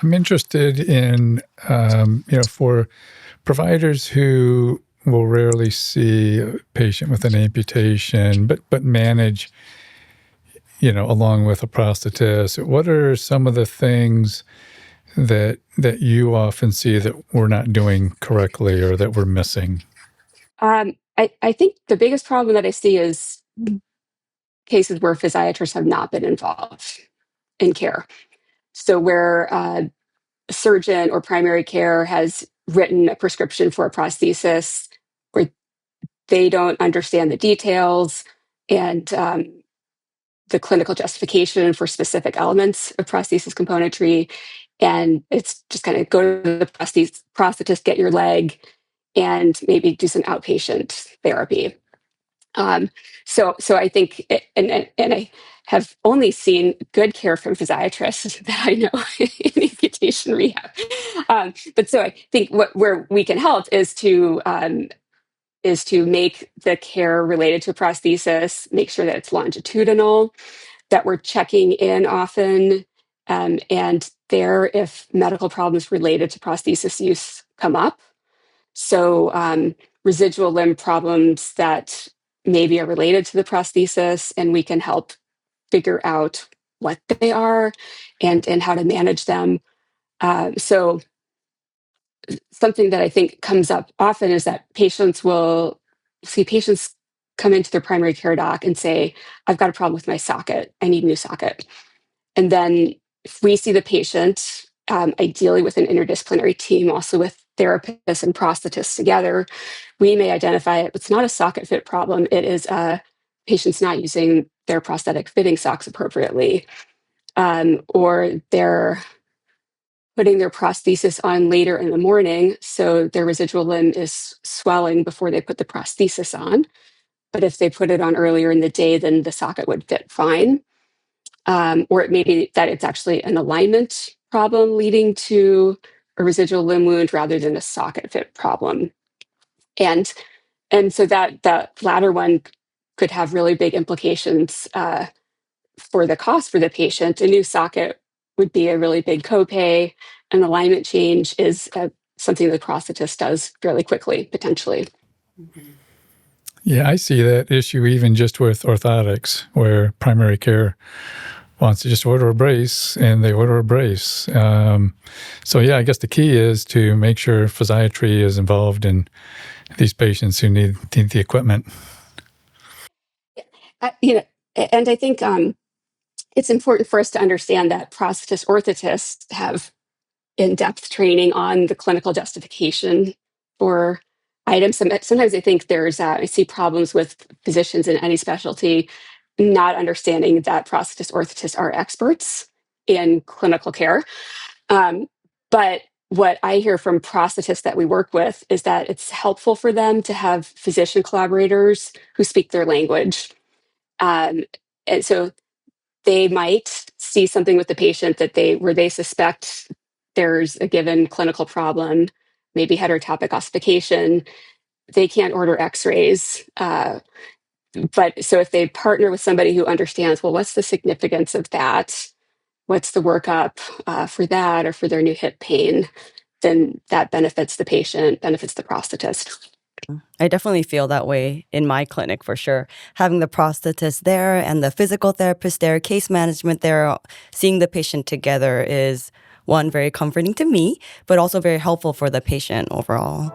I'm interested in, for providers who will rarely see a patient with an amputation, but manage, along with a prosthetist. What are some of the things that you often see that we're not doing correctly or that we're missing? I think the biggest problem that I see is cases where physiatrists have not been involved in care. So where a surgeon or primary care has written a prescription for a prosthesis, where they don't understand the details and the clinical justification for specific elements of prosthesis componentry. And it's just kind of go to the prosthetist, get your leg, and maybe do some outpatient therapy. Um, so I think, and I have only seen good care from physiatrists that I know in amputation rehab. But so I think where we can help is to make the care related to prosthesis, make sure that it's longitudinal, that we're checking in often, and there if medical problems related to prosthesis use come up. So residual limb problems that maybe are related to the prosthesis, and we can help figure out what they are and how to manage them. So something that I think comes up often is that patients will see patients come into their primary care doc and say, I've got a problem with my socket. I need a new socket. And then if we see the patient, ideally with an interdisciplinary team, also with therapists and prosthetists together, we may identify it's not a socket fit problem. It is patients not using their prosthetic fitting socks appropriately, or they're putting their prosthesis on later in the morning, so their residual limb is swelling before they put the prosthesis on. But if they put it on earlier in the day, then the socket would fit fine. Or it may be that it's actually an alignment problem leading to a residual limb wound rather than a socket fit problem. And so that latter one could have really big implications for the cost for the patient. A new socket would be a really big copay. An alignment change is something the prosthetist does fairly quickly, potentially. Yeah, I see that issue even just with orthotics, where primary care wants to just order a brace and they order a brace. So, yeah, I guess the key is to make sure physiatry is involved in these patients who need the equipment. And I think it's important for us to understand that prosthetist orthotists have in-depth training on the clinical justification for items. Sometimes I think I see problems with physicians in any specialty not understanding that prosthetist orthotists are experts in clinical care. But what I hear from prosthetists that we work with is that it's helpful for them to have physician collaborators who speak their language. And so they might see something with the patient where they suspect there's a given clinical problem, maybe heterotopic ossification. They can't order x-rays. But so if they partner with somebody who understands, well, what's the significance of that? What's the workup for that or for their new hip pain? Then that benefits the patient, benefits the prosthetist. I definitely feel that way in my clinic for sure. Having the prosthetist there and the physical therapist there, case management there, seeing the patient together is one, very comforting to me, but also very helpful for the patient overall.